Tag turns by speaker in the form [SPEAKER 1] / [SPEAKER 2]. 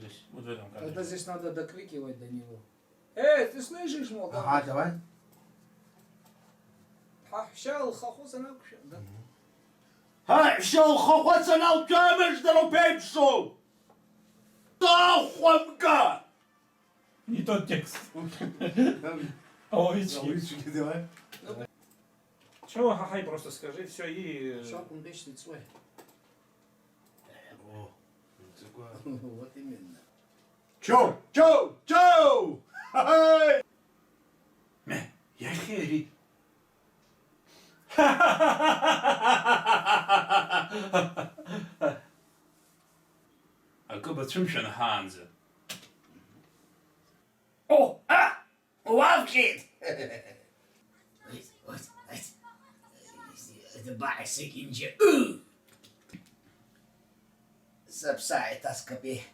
[SPEAKER 1] здесь, вот в этом кадре.
[SPEAKER 2] Тогда здесь надо докрикивать до него. Ты слышишь, мол?
[SPEAKER 3] Ага, давай.
[SPEAKER 2] Хахшал, хахусана, да?
[SPEAKER 4] Шел хохотсанал камеш дропепшу! Тахуамка!
[SPEAKER 1] Не тот текст.
[SPEAKER 3] Озвучки, давай.
[SPEAKER 1] Чего, хахай, просто скажи, все и...
[SPEAKER 2] Шапун бешный свой.
[SPEAKER 3] О, такое.
[SPEAKER 2] Вот именно.
[SPEAKER 4] Чоу! Хай! Я хери. Акуба чумшен ханзе.
[SPEAKER 3] О, лавкит! Это байсик инже. Сапсай таскапи.